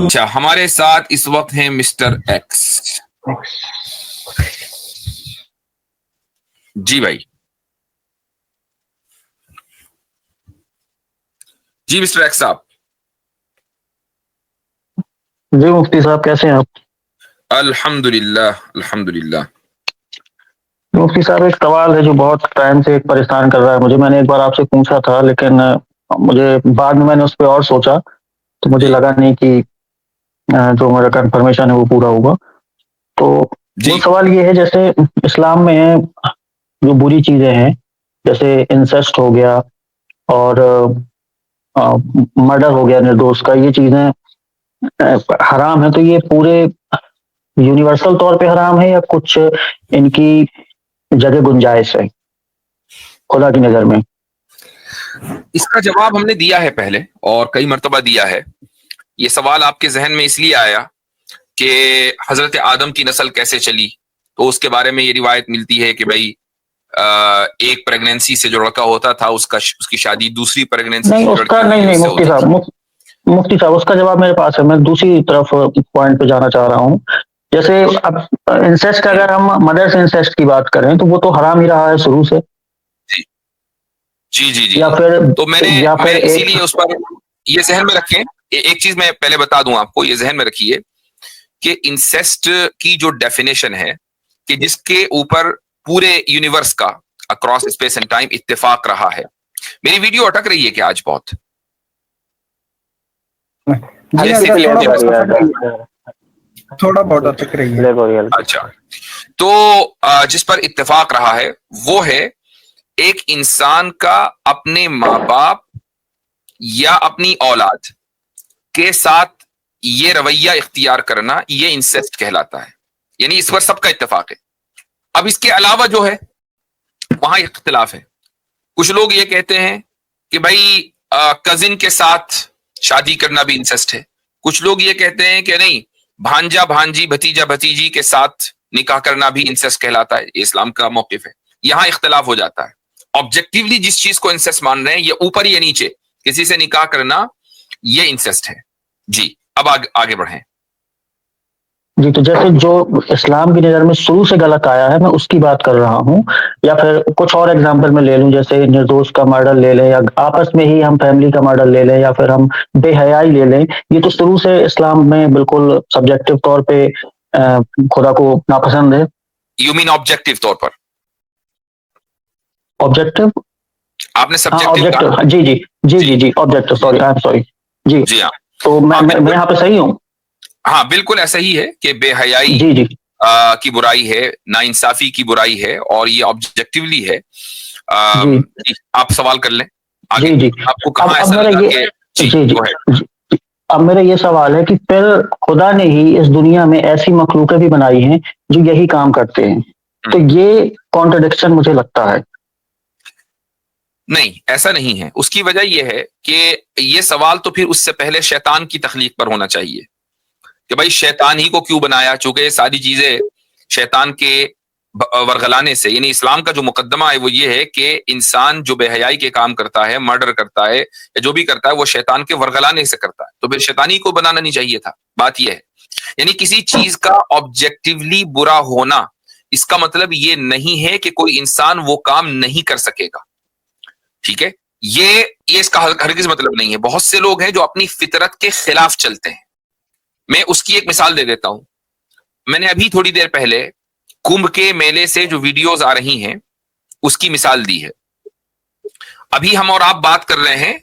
اچھا، ہمارے ساتھ اس وقت ہیں مسٹر ایکس. جی بھائی. جی مسٹر ایکس صاحب. جی مفتی صاحب کیسے ہیں آپ؟ الحمد للہ الحمد للہ. مفتی صاحب ایک سوال ہے جو بہت ٹائم سے پریشان کر رہا ہے مجھے. میں نے ایک بار آپ سے پوچھا تھا لیکن مجھے بعد میں نے اس پہ اور سوچا تو مجھے جی لگا نہیں کہ جو میرا کنفرمیشن ہے وہ پورا ہوگا. تو وہ جی سوال یہ ہے، جیسے اسلام میں جو بری چیزیں ہیں جیسے انسسٹ ہو گیا اور مرڈر ہو گیا نردوش کا، یہ چیزیں حرام ہے. تو یہ پورے یونیورسل طور پہ حرام ہے یا کچھ ان کی جگہ گنجائش ہے خدا کی نظر میں؟ اس کا جواب ہم نے دیا ہے پہلے اور کئی مرتبہ دیا ہے. یہ سوال آپ کے ذہن میں اس لیے آیا کہ حضرت آدم کی نسل کیسے چلی، تو اس کے بارے میں یہ روایت ملتی ہے کہ بھائی ایک پریگنینسی سے جو لڑکا ہوتا تھا اس کی شادی دوسری پریگنینسی نہیں سے جو اس کا لڑکی ہوئی نہیں ہے نہیں اس سے مفتی ہوتی صاحب، تھی. مفتی صاحب اس کا جواب میرے پاس ہے. میں دوسری طرف پوائنٹ پہ جانا چاہ رہا ہوں. جیسے اب انسیسٹ اگر ہم مدرس انسیسٹ کی بات کریں تو وہ تو حرام ہی رہا ہے شروع سے. جی جی جی جی یا جی. پھر تو میں یا نے پھر اسی ایک لیے اس پر یہ ذہن میں رکھیں. ایک چیز میں پہلے بتا دوں آپ کو، یہ ذہن میں رکھیے کہ انسیسٹ کی جو ڈیفینیشن ہے کہ جس کے اوپر پورے یونیورس کا اکراس اسپیس اینڈ ٹائم اتفاق رہا ہے. میری ویڈیو اٹک رہی ہے کہ آج بہت تھوڑا بہت اٹک رہی ہے. اچھا، تو جس پر اتفاق رہا ہے وہ ہے ایک انسان کا اپنے ماں باپ یا اپنی اولاد کے ساتھ یہ رویہ اختیار کرنا، یہ انسیسٹ کہلاتا ہے. یعنی اس پر سب کا اتفاق ہے. اب اس کے علاوہ جو ہے وہاں اختلاف ہے. کچھ لوگ یہ کہتے ہیں کہ بھائی کزن کے ساتھ شادی کرنا بھی انسیسٹ ہے. کچھ لوگ یہ کہتے ہیں کہ نہیں، بھانجا بھانجی بھتیجا بھتیجی کے ساتھ نکاح کرنا بھی انسیسٹ کہلاتا ہے. یہ اسلام کا موقف ہے. یہاں اختلاف ہو جاتا ہے. آبجیکٹیولی جس چیز کو انسیسٹ مان رہے ہیں، یہ اوپر یا نیچے کسی سے نکاح کرنا یہ انسیسٹ ہے. جی اب آگے بڑھیں. جی تو جیسے جو اسلام کی نظر میں شروع سے غلط آیا ہے میں اس کی بات کر رہا ہوں، یا پھر کچھ اور ایگزامپل میں لے لوں جیسے نردوش کا مرڈر لے لیں، یا آپس میں ہی ہم فیملی کا مرڈر لے لیں، یا پھر ہم بے حیائی لے لیں. یہ تو شروع سے اسلام میں بالکل سبجیکٹو طور پہ خدا کو ناپسند ہے. یو مین آبجیکٹو طور پر؟ آبجیکٹو، آپ نے ہاں سبجیکٹو آبجیکٹو، کہا. جی جی جی جی جی جی آبجیکٹو، جی سوری آئی ایم سوری. جی جی ہاں تو ہاں میں بالکل. یہاں پہ صحیح ہوں؟ ہاں بالکل ایسا ہی ہے کہ بے حیائی جی جی کی برائی ہے، نا انصافی کی برائی ہے، اور یہ آبجیکٹیولی ہے. جی آپ سوال کر لیں آگے. جی جی. آپ کو اب کہاں اب ایسا میرا لگا یہ کہ جی جی جو ہے جی. اب میرا یہ سوال ہے کہ پھر خدا نے ہی اس دنیا میں ایسی مخلوقیں بھی بنائی ہیں جو یہی کام کرتے ہیں، تو یہ کانٹرڈکشن مجھے لگتا ہے. نہیں، ایسا نہیں ہے. اس کی وجہ یہ ہے کہ یہ سوال تو پھر اس سے پہلے شیطان کی تخلیق پر ہونا چاہیے کہ بھائی شیطان ہی کو کیوں بنایا. چونکہ یہ ساری چیزیں شیطان کے ورغلانے سے، یعنی اسلام کا جو مقدمہ ہے وہ یہ ہے کہ انسان جو بے حیائی کے کام کرتا ہے، مرڈر کرتا ہے یا جو بھی کرتا ہے، وہ شیطان کے ورغلانے سے کرتا ہے. تو پھر شیطانی کو بنانا نہیں چاہیے تھا. بات یہ ہے، یعنی کسی چیز کا آبجیکٹیولی برا ہونا اس کا مطلب یہ نہیں ہے کہ کوئی انسان وہ کام نہیں کر سکے گا. ٹھیک ہے، یہ اس کا ہرگز مطلب نہیں ہے. بہت سے لوگ ہیں جو اپنی فطرت کے خلاف چلتے ہیں. میں اس کی ایک مثال دے دیتا ہوں. میں نے ابھی تھوڑی دیر پہلے کمبھ کے میلے سے جو ویڈیوز آ رہی ہیں اس کی مثال دی ہے. ابھی ہم اور آپ بات کر رہے ہیں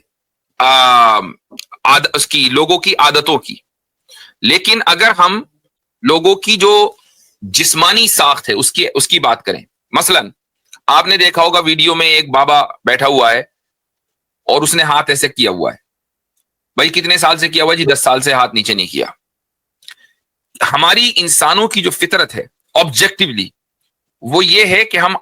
اس کی لوگوں کی عادتوں کی، لیکن اگر ہم لوگوں کی جو جسمانی ساخت ہے اس کی بات کریں، مثلا آپ نے دیکھا ہوگا ویڈیو میں ایک بابا بیٹھا ہوا ہے اور اس نے ہاتھ ایسے کیا ہوا ہے. بھائی کتنے سال سے کیا ہوا ہے؟ جی 10 سال سے ہاتھ نیچے نہیں کیا. ہماری انسانوں کی جو فطرت ہے آبجیکٹیولی وہ یہ ہے کہ ہم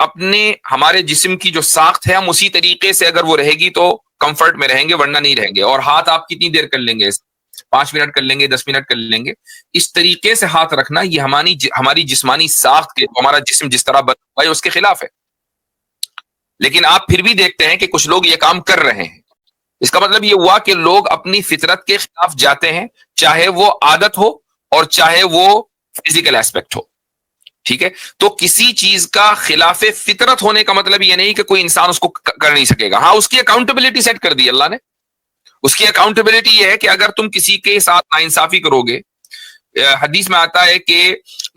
ہمارے جسم کی جو ساخت ہے ہم اسی طریقے سے اگر وہ رہے گی تو کمفرٹ میں رہیں گے، ورنہ نہیں رہیں گے. اور ہاتھ آپ کتنی دیر کر لیں گے؟ 5 منٹ کر لیں گے، 10 منٹ کر لیں گے. اس طریقے سے ہاتھ رکھنا یہ ہماری جسمانی ساخت کے، ہمارا جسم جس طرح بنا ہوا ہے اس کے خلاف ہے. لیکن آپ پھر بھی دیکھتے ہیں کہ کچھ لوگ یہ کام کر رہے ہیں. اس کا مطلب یہ ہوا کہ لوگ اپنی فطرت کے خلاف جاتے ہیں, چاہے وہ عادت ہو اور چاہے وہ فزیکل ایسپیکٹ ہو. ٹھیک ہے, تو کسی چیز کا خلاف فطرت ہونے کا مطلب یہ نہیں کہ کوئی انسان اس کو کر نہیں سکے گا. ہاں, اس کی اکاؤنٹیبلٹی سیٹ کر دی اللہ نے. اس کی اکاؤنٹیبلٹی یہ ہے کہ اگر تم کسی کے ساتھ ناانصافی کرو گے, حدیث میں آتا ہے کہ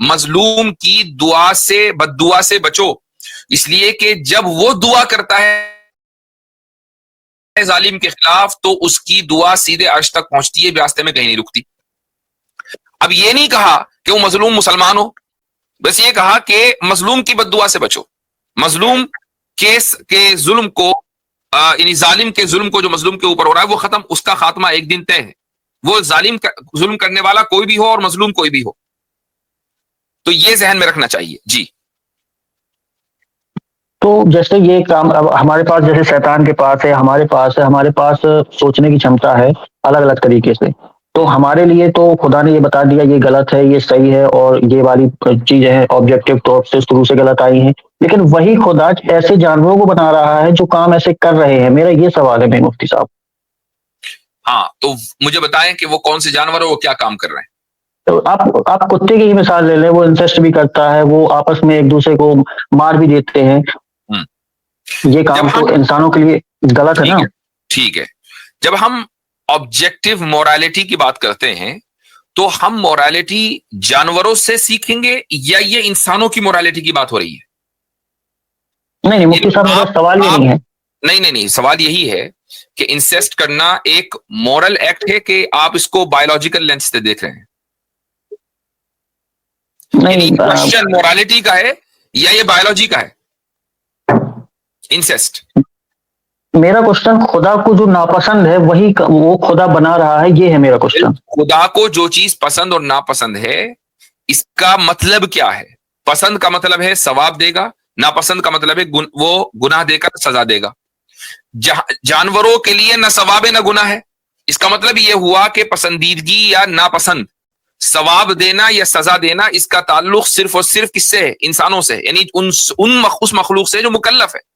مظلوم کی دعا سے بد دعا سے بچو, اس لیے کہ جب وہ دعا کرتا ہے ظالم کے خلاف تو اس کی دعا سیدھے عرش تک پہنچتی ہے, راستے میں کہیں نہیں رکتی. اب یہ نہیں کہا کہ وہ مظلوم مسلمان ہو, بس یہ کہا کہ مظلوم کی بد دعا سے بچو. مظلوم کے ظلم کو یعنی ظالم کے ظلم کو جو مظلوم کے اوپر ہو رہا ہے وہ ختم, اس کا خاتمہ ایک دن طے ہے. وہ ظالم ظلم کرنے والا کوئی بھی ہو اور مظلوم کوئی بھی ہو, تو یہ ذہن میں رکھنا چاہیے. جی, تو جیسے یہ کام اب ہمارے پاس جیسے شیطان کے پاس ہے, ہمارے پاس سوچنے کی چھمتا ہے الگ الگ طریقے سے, تو ہمارے لیے تو خدا نے یہ بتا دیا یہ غلط ہے یہ صحیح ہے, اور یہ والی چیزیں ہیں آبجیکٹو طور سے شروع سے غلط آئی ہیں, لیکن وہی خدا ایسے جانوروں کو بنا رہا ہے جو کام ایسے کر رہے ہیں. میرا یہ سوال ہے میں مفتی صاحب. ہاں, تو مجھے بتائیں کہ وہ کون سے جانور ہیں, وہ کیا کام کر رہے ہیں. تو آپ کتے کی ہی مثال لے لیں, وہ انسیسٹ بھی کرتا ہے, وہ آپس میں ایک دوسرے کو مار بھی دیتے ہیں. یہ کام تو انسانوں کے لیے غلط ہے نا. ٹھیک ہے, جب ہم آبجیکٹو مورالٹی کی بات کرتے ہیں تو ہم مورالٹی جانوروں سے سیکھیں گے یا یہ انسانوں کی مورالٹی کی بات ہو رہی ہے؟ نہیں مفتی صاحب, میرا سوال یہ نہیں ہے. نہیں, سوال یہی ہے کہ انسیسٹ کرنا ایک مورل ایکٹ ہے کہ آپ اس کو بایولوجیکل لینس سے دیکھ رہے ہیں؟ نہیں, کوشچن مورالٹی کا ہے یا یہ بایولوجی کا ہے انسیسٹ؟ میرا کوشچن خدا کو جو ناپسند ہے وہی وہ خدا بنا رہا ہے, یہ ہے میرا کوشچن. خدا کو جو چیز پسند اور ناپسند ہے اس کا مطلب کیا ہے؟ پسند کا مطلب ہے ثواب دے گا, ناپسند کا مطلب ہے وہ گناہ دے کر سزا دے گا. جانوروں کے لیے نہ ثواب ہے نہ گناہ ہے. اس کا مطلب یہ ہوا کہ پسندیدگی یا ناپسند, ثواب دینا یا سزا دینا, اس کا تعلق صرف اور صرف کس سے ہے؟ انسانوں سے, یعنی اس مخلوق سے جو مکلف ہے.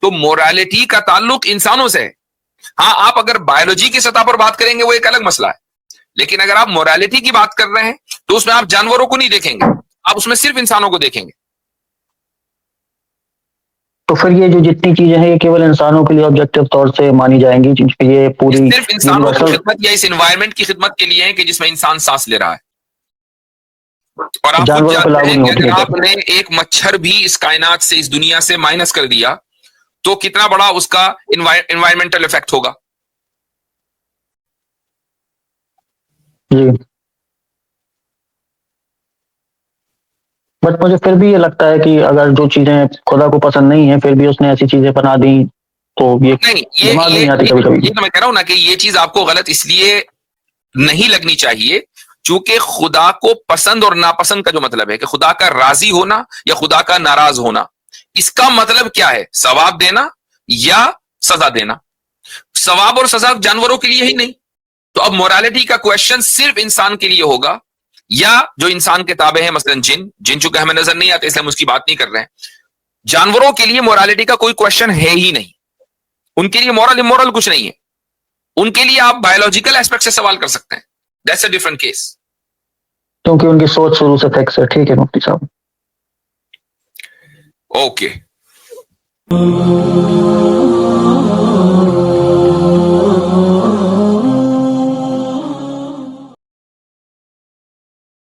تو مورالٹی کا تعلق انسانوں سے ہے. ہاں, آپ اگر بایولوجی کی سطح پر بات کریں گے وہ ایک الگ مسئلہ ہے, لیکن اگر آپ مورالٹی کی بات کر رہے ہیں تو اس میں آپ جانوروں کو نہیں دیکھیں گے, آپ اس میں صرف انسانوں کو دیکھیں گے. تو پھر یہ جو جتنی چیزیں ہیں یہ کیول انسانوں کے لیے آبجیکٹو طور سے مانی جائیں گی, یہ پوری صرف انسانوں کی خدمت یا اس انوائرمنٹ کی خدمت کے لیے ہے کہ جس میں انسان سانس لے رہا ہے. اور آپ خود جانتے ہیں کہ اگر آپ نے ایک مچھر بھی اس کائنات سے, اس دنیا سے مائنس کر دیا تو کتنا بڑا اس کا انوائرمنٹل افیکٹ ہوگا. جی, بٹ مجھے پھر بھی یہ لگتا ہے کہ اگر جو چیزیں خدا کو پسند نہیں ہیں پھر بھی اس نے ایسی چیزیں بنا دی تو یہ دماغ نہیں آتی کبھی کبھی. میں کہہ رہا ہوں نا کہ یہ چیز آپ کو غلط اس لیے نہیں لگنی چاہیے چونکہ خدا کو پسند اور ناپسند کا جو مطلب ہے کہ خدا کا راضی ہونا یا خدا کا ناراض ہونا, اس کا مطلب کیا ہے؟ ثواب دینا یا سزا دینا. ثواب اور سزا جانوروں کے لیے ہی نہیں, تو اب مورالٹی کا کویشچن صرف انسان کے لیے ہوگا یا جو انسان کے تابع ہیں, مثلا جن چونکہ ہمیں نظر نہیں آتے اس لیے ہم اس کی بات نہیں کر رہے ہیں. جانوروں کے لیے مورالٹی کا کوئی کویشچن ہے ہی نہیں, ان کے لیے مورل امورل کچھ نہیں ہے. ان کے لیے آپ بایولوجیکل ایسپیکٹ سے سوال کر سکتے ہیں, دیٹس اے ڈفرنٹ کیس, کیونکہ ان کی سوچ شروع سے فکس ہے. ٹھیک ہے مفتی صاحب, اوکے.